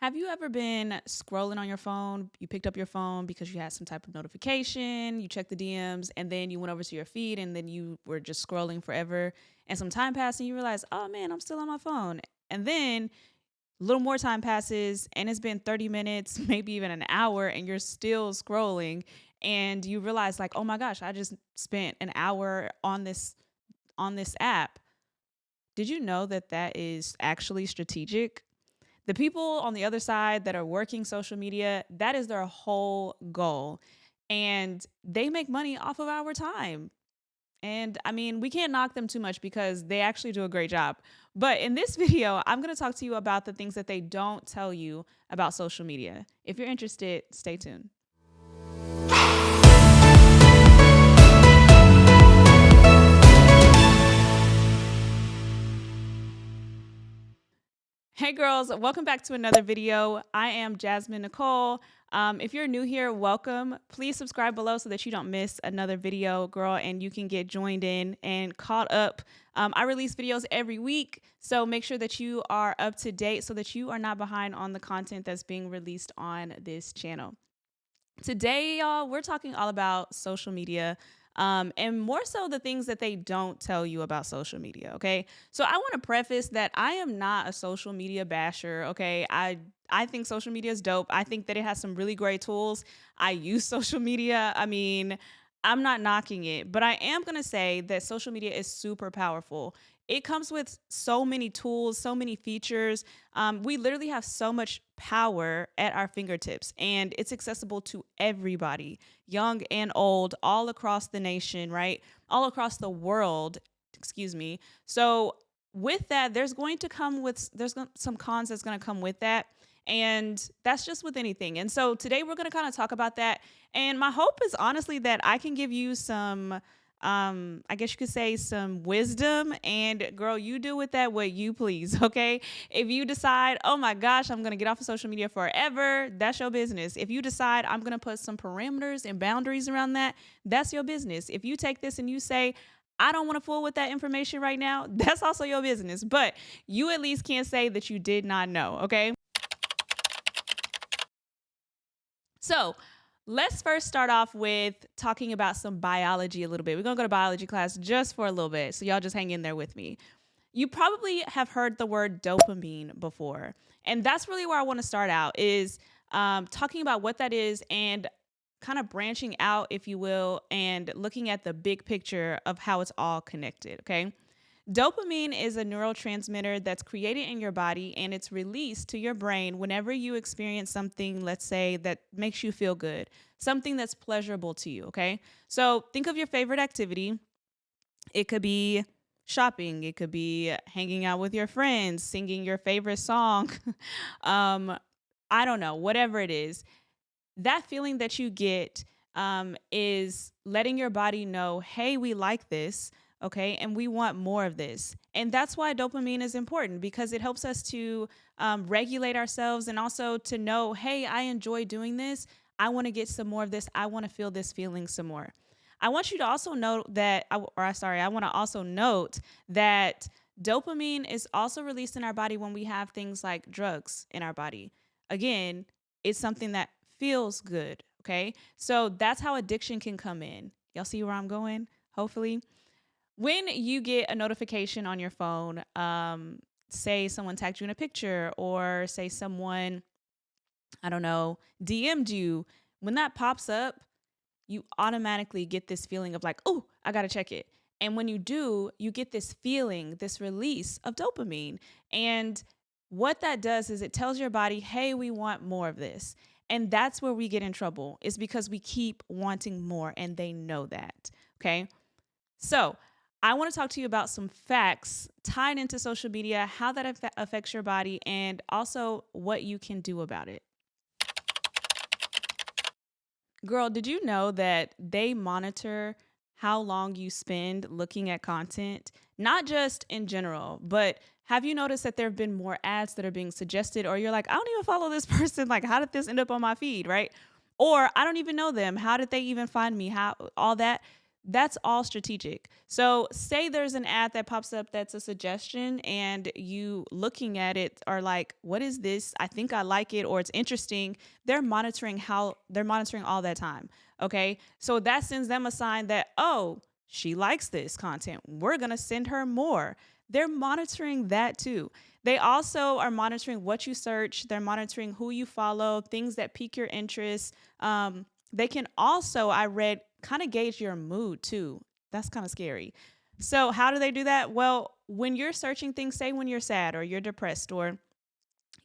Have you ever been scrolling on your phone? You picked up your phone because you had some type of notification, you checked the DMs, and then you went over to your feed and then you were just scrolling forever. And some time passed and you realize, oh man, I'm still on my phone. And then a little more time passes and it's been 30 minutes, maybe even an hour, and you're still scrolling. And you realize, like, oh my gosh, I just spent an hour on this app. Did you know that that is actually strategic? The people on the other side that are working social media, that is their whole goal. And they make money off of our time. And I mean, we can't knock them too much because they actually do a great job. But in this video, I'm going to talk to you about the things that they don't tell you about social media. If you're interested, stay tuned. Hey girls, welcome back to another video. I am Jasmine Nicole. If you're new here, welcome. Please subscribe below so that you don't miss another video, girl, and you can get joined in and caught up. I release videos every week, so make sure that you are up to date so that you are not behind on the content that's being released on this channel. Today, y'all, we're talking all about social media, and more so the things that they don't tell you about social media. Okay, so I want to preface that I am not a social media basher. Okay, I think social media is dope. I think that it has some really great tools. I use social media. I mean, I'm not knocking it, but I am going to say that social media is super powerful. It comes with so many tools, so many features. We literally have so much power at our fingertips, and it's accessible to everybody, young and old, all across the nation, right? All across the world, excuse me. So, with that, there's some cons that's going to come with that. And that's just with anything. And so today we're going to kind of talk about that. And my hope is honestly that I can give you some I guess you could say some wisdom, and girl, you do with that what you please. Okay, if you decide, oh my gosh, I'm gonna get off of social media forever, that's your business. If you decide I'm gonna put some parameters and boundaries around that, that's your business. If you take this and you say, I don't want to fool with that information right now, that's also your business. But you at least can't say that you did not know. Okay, so let's first start off with talking about some biology a little bit. We're going to go to biology class just for a little bit. So y'all just hang in there with me. You probably have heard the word dopamine before. And that's really where I want to start out is talking about what that is and kind of branching out, if you will, and looking at the big picture of how it's all connected. Okay. Dopamine is a neurotransmitter that's created in your body and it's released to your brain whenever you experience something, let's say, that makes you feel good, something that's pleasurable to you. Okay. So think of your favorite activity. It could be shopping, it could be hanging out with your friends, singing your favorite song. um, I don't know, whatever it is. That feeling that you get is letting your body know, hey, we like this. Okay. And we want more of this. And that's why dopamine is important because it helps us to regulate ourselves and also to know, hey, I enjoy doing this. I want to get some more of this. I want to feel this feeling some more. I want you to also note that, I want to also note that dopamine is also released in our body when we have things like drugs in our body. Again, it's something that feels good. Okay. So that's how addiction can come in. Y'all see where I'm going? Hopefully. When you get a notification on your phone, say someone tagged you in a picture or say someone, I don't know, DM'd you, when that pops up, you automatically get this feeling of like, oh, I got to check it. And when you do, you get this feeling, this release of dopamine. And what that does is it tells your body, hey, we want more of this. And that's where we get in trouble, is because we keep wanting more and they know that. Okay. So I want to talk to you about some facts tied into social media, how that affects your body, and also what you can do about it. Girl, did you know that they monitor how long you spend looking at content? Not just in general, but have you noticed that there have been more ads that are being suggested, or you're like, I don't even follow this person. Like, how did this end up on my feed, right? Or I don't even know them. How did they even find me? How all that? That's all strategic. So, say there's an ad that pops up that's a suggestion, and you looking at it are like, what is this? I think I like it, or it's interesting. They're monitoring all that time. Okay. So, that sends them a sign that, oh, she likes this content. We're going to send her more. They're monitoring that too. They also are monitoring what you search, they're monitoring who you follow, things that pique your interest. They can also, I read, kind of gauge your mood too. That's kind of scary. So, how do they do that? Well, when you're searching things, say when you're sad or you're depressed or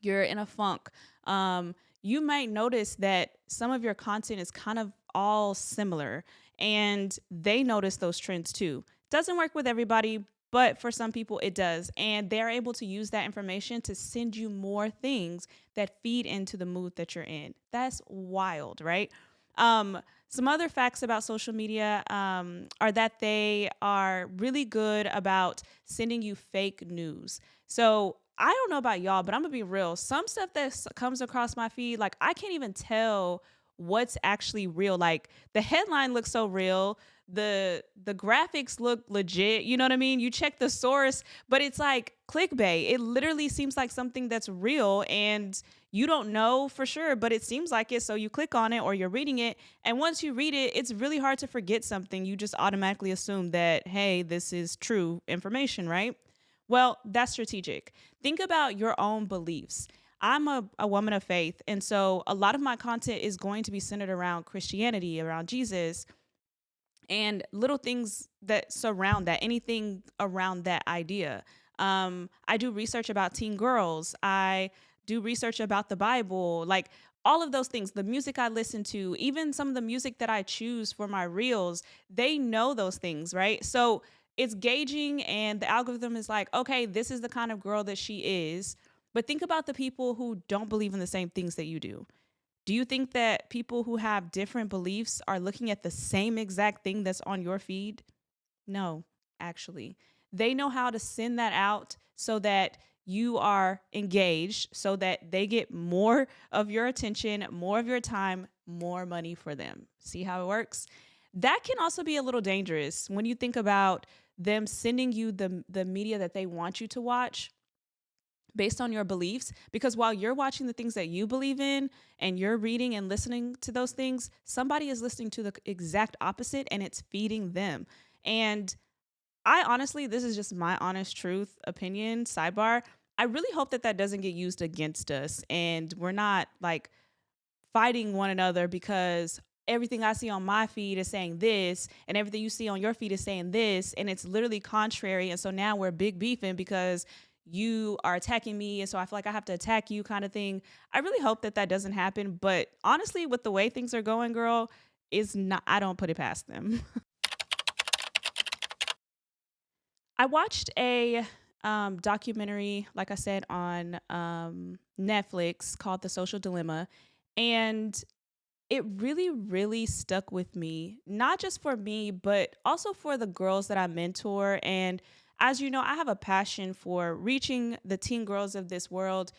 you're in a funk, you might notice that some of your content is kind of all similar, and they notice those trends too. Doesn't work with everybody, but for some people it does. And they're able to use that information to send you more things that feed into the mood that you're in. That's wild, right? Some other facts about social media are that they are really good about sending you fake news. So I don't know about y'all, but I'm gonna be real. Some stuff that comes across my feed, like I can't even tell what's actually real. Like the headline looks so real, the graphics look legit. You know what I mean? You check the source, but it's like clickbait. It literally seems like something that's real, and you don't know for sure, but it seems like it. So you click on it or you're reading it, and once you read it, it's really hard to forget something. You just automatically assume that, hey, this is true information, right? Well, that's strategic. Think about your own beliefs. I'm a woman of faith. And so a lot of my content is going to be centered around Christianity, around Jesus, and little things that surround that, anything around that idea. I do research about teen girls. I do research about the Bible, like all of those things, the music I listen to, even some of the music that I choose for my reels, they know those things, right? So it's gauging, and the algorithm is like, okay, this is the kind of girl that she is. But think about the people who don't believe in the same things that you do. Do you think that people who have different beliefs are looking at the same exact thing that's on your feed? No, actually. They know how to send that out so that you are engaged, so that they get more of your attention, more of your time, more money for them. See how it works? That can also be a little dangerous when you think about them sending you the media that they want you to watch based on your beliefs, because while you're watching the things that you believe in and you're reading and listening to those things, somebody is listening to the exact opposite, and it's feeding them. And I honestly, this is just my honest truth opinion, sidebar. I really hope that that doesn't get used against us, and we're not like fighting one another because everything I see on my feed is saying this, and everything you see on your feed is saying this, and it's literally contrary. And so now we're big beefing because you are attacking me, and so I feel like I have to attack you, kind of thing. I really hope that that doesn't happen, but honestly, with the way things are going, girl, is not. I don't put it past them. I watched a documentary, like I said, on Netflix called The Social Dilemma. And it really, really stuck with me, not just for me, but also for the girls that I mentor. And as you know, I have a passion for reaching the teen girls of this world,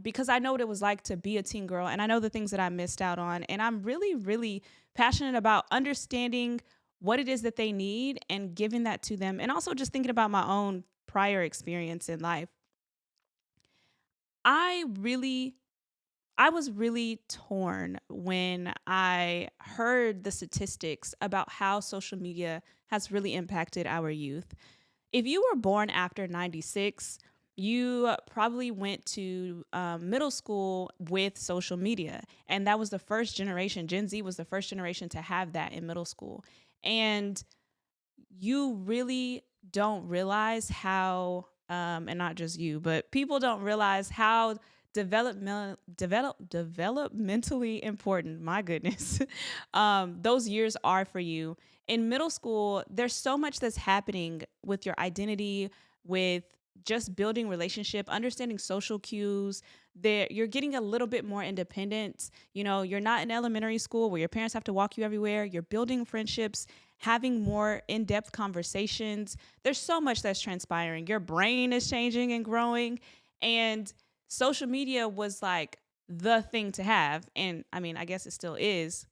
because I know what it was like to be a teen girl, and I know the things that I missed out on. And I'm really, really passionate about understanding what it is that they need and giving that to them. And also just thinking about my own prior experience in life. I really I was really torn when I heard the statistics about how social media has really impacted our youth. If you were born after 96, you probably went to middle school with social media. And that was the first generation. Gen Z was the first generation to have that in middle school. And you really don't realize how, and not just you, but people don't realize how developmentally important, my goodness, those years are for you. In middle school, there's so much that's happening with your identity, with just building relationship, understanding social cues. There, you're getting a little bit more independence. You know, you're not in elementary school where your parents have to walk you everywhere. You're building friendships, having more in-depth conversations. There's so much that's transpiring. Your brain is changing and growing, and social media was like the thing to have. And I mean, I guess it still is.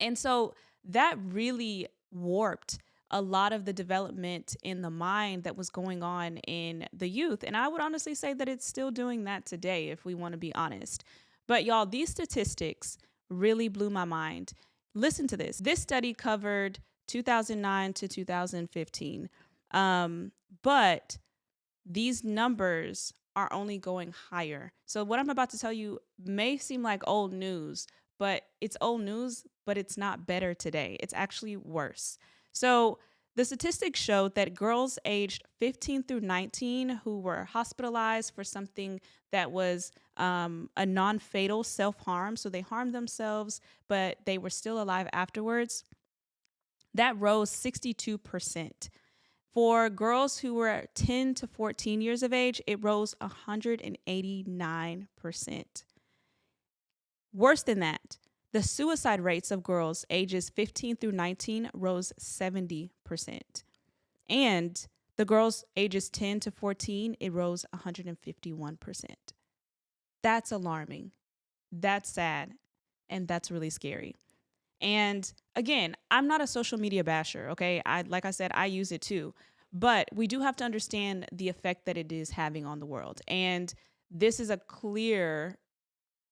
And so that really warped a lot of the development in the mind that was going on in the youth. And I would honestly say that it's still doing that today, if we want to be honest. But y'all, these statistics really blew my mind. Listen to this. This study covered 2009 to 2015. But these numbers are only going higher. So what I'm about to tell you may seem like old news, but it's old news, but it's not better today. It's actually worse. So the statistics showed that girls aged 15 through 19 who were hospitalized for something that was a non-fatal self-harm, so they harmed themselves, but they were still alive afterwards, that rose 62%. For girls who were 10 to 14 years of age, it rose 189%. Worse than that, the suicide rates of girls ages 15 through 19 rose 70%. And the girls ages 10 to 14, it rose 151%. That's alarming. That's sad. And that's really scary. And again, I'm not a social media basher, okay? Like I said, I use it too. But we do have to understand the effect that it is having on the world. And this is a clear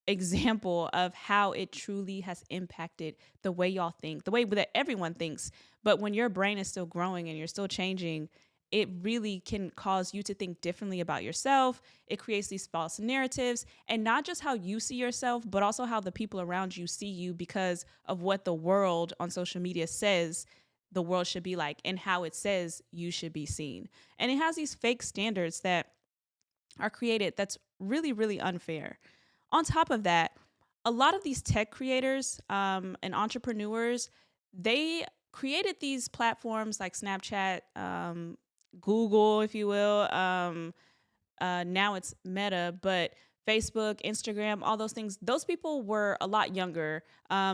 example of how it truly has impacted the way y'all think, the way that everyone thinks. But when your brain is still growing and you're still changing, it really can cause you to think differently about yourself. It creates these false narratives, and not just how you see yourself, but also how the people around you see you because of what the world on social media says the world should be like and how it says you should be seen. And it has these fake standards that are created that's really, really unfair. On top of that, a lot of these tech creators and entrepreneurs, they created these platforms like Snapchat, Google, if you will. Now it's Meta, but Facebook, Instagram, all those things. Those people were a lot younger.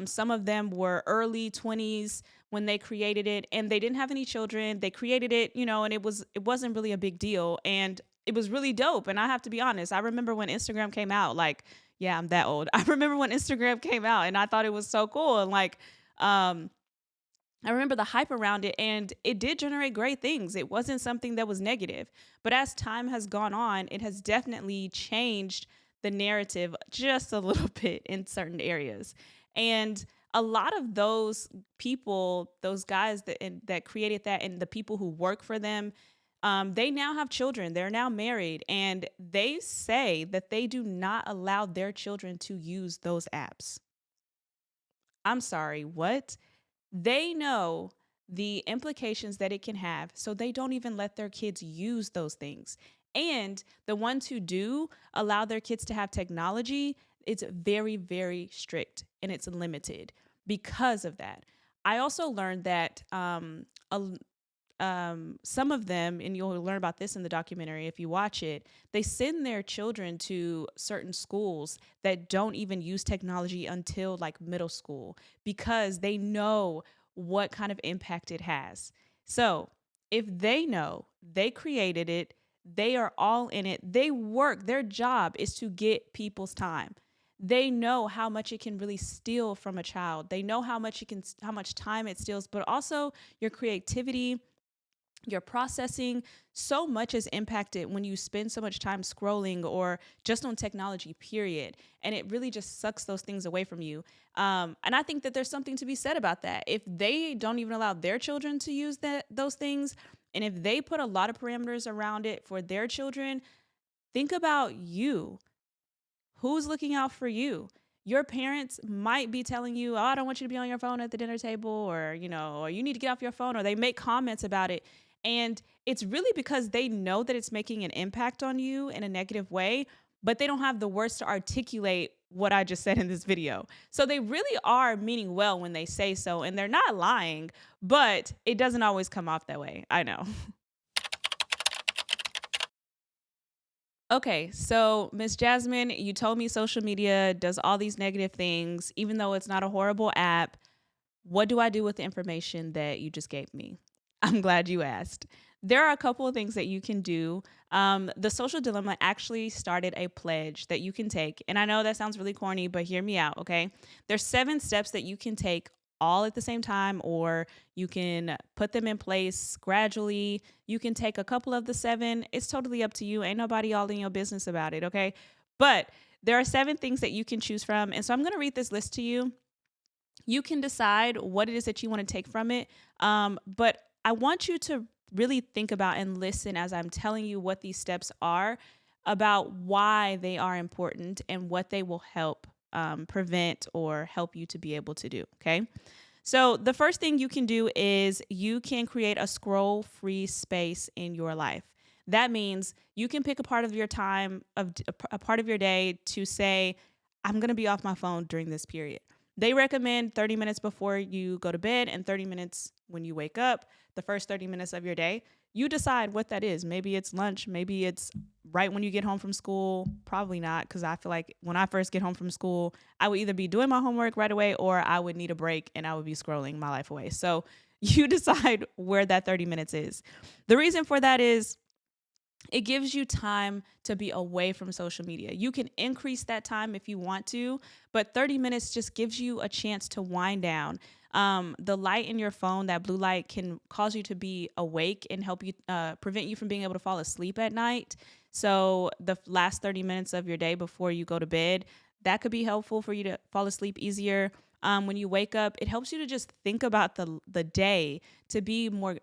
Some of them were early 20s when they created it, and they didn't have any children. They created it, and it wasn't really a big deal, and it was really dope. And I have to be honest, I remember when Instagram came out. Like, yeah, I'm that old. I remember when Instagram came out, and I thought it was so cool. And like, I remember the hype around it, and it did generate great things. It wasn't something that was negative. But as time has gone on, it has definitely changed the narrative just a little bit in certain areas. And a lot of those people, those guys that created that, and the people who work for them, they now have children. They're now married, and they say that they do not allow their children to use those apps. I'm sorry, what? They know the implications that it can have, so they don't even let their kids use those things. And the ones who do allow their kids to have technology, it's very, very strict and it's limited because of that. I also learned that some of them, and you'll learn about this in the documentary if you watch it, they send their children to certain schools that don't even use technology until like middle school because they know what kind of impact it has. So if they know they created it, they are all in it, they work, their job is to get people's time. They know how much it can really steal from a child. They know how much time it steals, but also your creativity, your processing. So much is impacted when you spend so much time scrolling or just on technology, period. And it really just sucks those things away from you. And I think that there's something to be said about that. If they don't even allow their children to use those things, and if they put a lot of parameters around it for their children, think about you. Who's looking out for you? Your parents might be telling you, oh, I don't want you to be on your phone at the dinner table, or you need to get off your phone, or they make comments about it. And it's really because they know that it's making an impact on you in a negative way, but they don't have the words to articulate what I just said in this video. So they really are meaning well when they say so, and they're not lying, but it doesn't always come off that way. I know. Okay, so Miss Jasmine, you told me social media does all these negative things, even though it's not a horrible app. What do I do with the information that you just gave me? I'm glad you asked. There are a couple of things that you can do. The Social Dilemma actually started a pledge that you can take. And I know that sounds really corny, but hear me out, okay? There's 7 steps that you can take all at the same time, or you can put them in place gradually. You can take a couple of the 7. It's totally up to you. Ain't nobody all in your business about it, okay? But there are 7 things that you can choose from. And so I'm going to read this list to you. You can decide what it is that you want to take from it. But I want you to really think about and listen as I'm telling you what these steps are, about why they are important and what they will help prevent or help you to be able to do. Okay. So the first thing you can do is you can create a scroll free space in your life. That means you can pick a part of your time, of a part of your day, to say, I'm going to be off my phone during this period. They recommend 30 minutes before you go to bed and 30 minutes when you wake up, the first 30 minutes of your day. You decide what that is. Maybe it's lunch. Maybe it's right when you get home from school. Probably not, because I feel like when I first get home from school, I would either be doing my homework right away or I would need a break and I would be scrolling my life away. So you decide where that 30 minutes is. The reason for that is it gives you time to be away from social media. You can increase that time if you want to, but 30 minutes just gives you a chance to wind down. The light in your phone, that blue light, can cause you to be awake and help you prevent you from being able to fall asleep at night. So the last 30 minutes of your day before you go to bed, that could be helpful for you to fall asleep easier. When you wake up, it helps you to just think about the day, to be more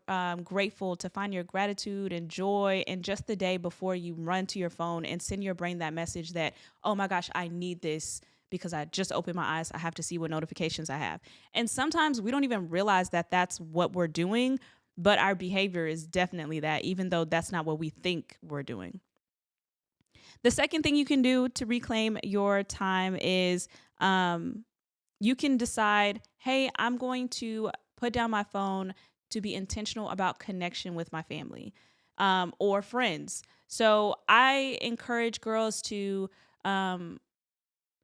grateful, to find your gratitude and joy in just the day before you run to your phone and send your brain that message that, oh my gosh, I need this because I just opened my eyes. I have to see what notifications I have. And sometimes we don't even realize that that's what we're doing, but our behavior is definitely that, even though that's not what we think we're doing. The second thing you can do to reclaim your time is you can decide, hey, I'm going to put down my phone to be intentional about connection with my family or friends. So I encourage girls to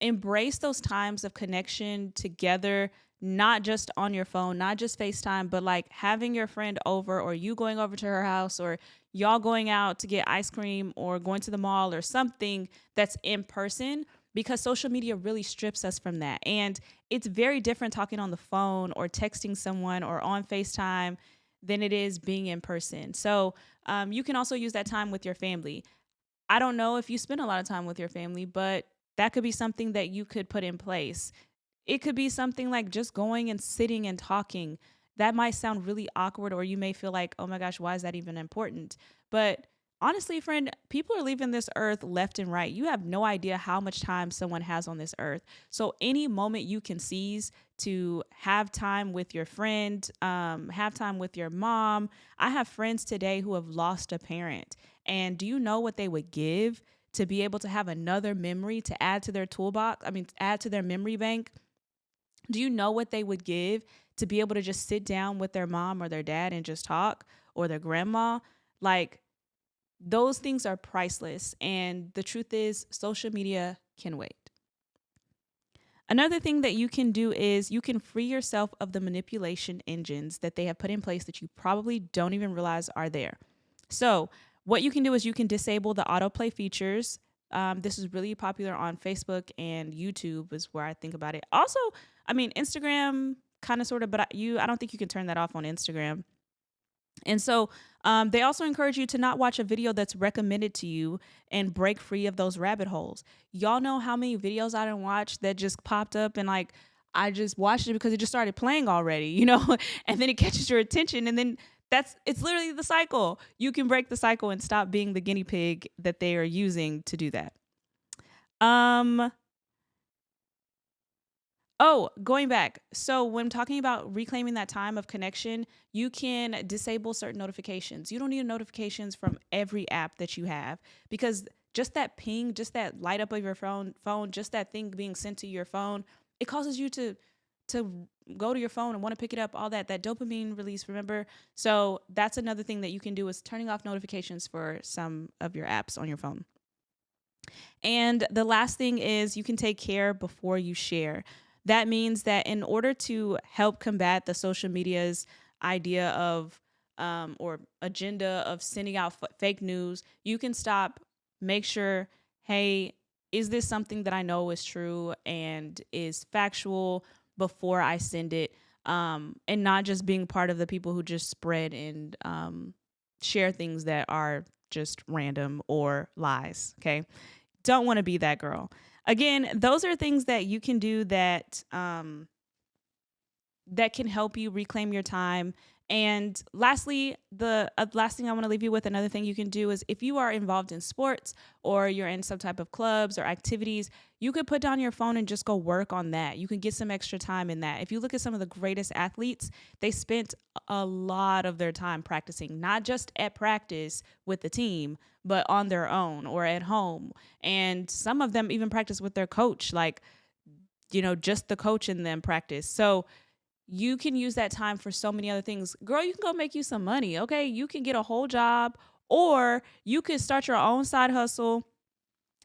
embrace those times of connection together, not just on your phone, not just FaceTime, but like having your friend over, or you going over to her house, or y'all going out to get ice cream or going to the mall or something that's in person, because social media really strips us from that. And it's very different talking on the phone or texting someone or on FaceTime than it is being in person. So you can also use that time with your family. I don't know if you spend a lot of time with your family, but that could be something that you could put in place. It could be something like just going and sitting and talking. That might sound really awkward, or you may feel like, oh my gosh, why is that even important? But honestly, friend, people are leaving this earth left and right. You have no idea how much time someone has on this earth. So any moment you can seize to have time with your friend, have time with your mom. I have friends today who have lost a parent. And do you know what they would give to be able to have another memory to add to their toolbox? Add to their memory bank. Do you know what they would give to be able to just sit down with their mom or their dad and just talk, or their grandma? Like, those things are priceless. And the truth is, social media can wait. Another thing that you can do is you can free yourself of the manipulation engines that they have put in place that you probably don't even realize are there. So what you can do is you can disable the autoplay features. This is really popular on Facebook and YouTube is where I think about it. Also, Instagram kind of sort of, but I don't think you can turn that off on Instagram. And so they also encourage you to not watch a video that's recommended to you and break free of those rabbit holes. Y'all know how many videos I didn't watch that just popped up and like I just watched it because it just started playing already, and then it catches your attention, and then it's literally the cycle. You can break the cycle and stop being the guinea pig that they are using to do that. Oh, going back. So when talking about reclaiming that time of connection, you can disable certain notifications. You don't need notifications from every app that you have, because just that ping, just that light up of your phone, just that thing being sent to your phone, it causes you to go to your phone and want to pick it up, all that dopamine release, remember? So that's another thing that you can do, is turning off notifications for some of your apps on your phone. And the last thing is you can take care before you share. That means that in order to help combat the social media's idea of or agenda of sending out fake news, you can stop, make sure, hey, is this something that I know is true and is factual before I send it? and not just being part of the people who just spread and share things that are just random or lies. Okay. Don't want to be that girl. Again, those are things that you can do that that can help you reclaim your time. And lastly, the last thing I want to leave you with, another thing you can do is if you are involved in sports or you're in some type of clubs or activities, you could put down your phone and just go work on that. You can get some extra time in that. If you look at some of the greatest athletes, they spent a lot of their time practicing, not just at practice with the team, but on their own or at home. And some of them even practice with their coach, like, just the coach in them practice. So you can use that time for so many other things. Girl, you can go make you some money, okay? You can get a whole job, or you can start your own side hustle.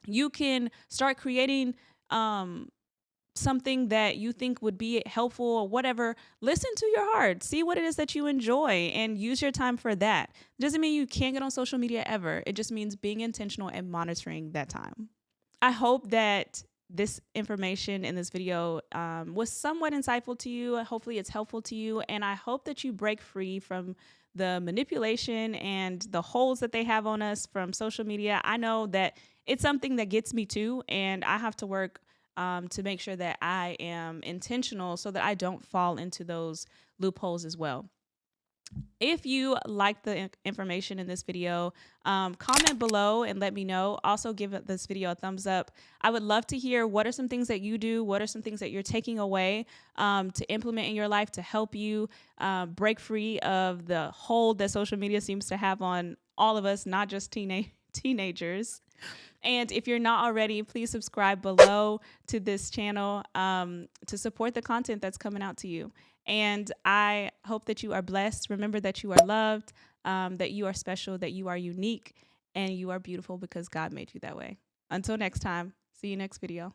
You can start creating something that you think would be helpful or whatever. Listen to your heart. See what it is that you enjoy and use your time for that. It doesn't mean you can't get on social media ever. It just means being intentional and monitoring that time. I hope that this information in this video was somewhat insightful to you. Hopefully it's helpful to you. And I hope that you break free from the manipulation and the holes that they have on us from social media. I know that it's something that gets me too. And I have to work to make sure that I am intentional so that I don't fall into those loopholes as well. If you like the information in this video, comment below and let me know. Also, give this video a thumbs up. I would love to hear what are some things that you do, what are some things that you're taking away to implement in your life to help you break free of the hold that social media seems to have on all of us, not just teenagers. And if you're not already, please subscribe below to this channel to support the content that's coming out to you. And I hope that you are blessed. Remember that you are loved, that you are special, that you are unique, and you are beautiful because God made you that way. Until next time, see you next video.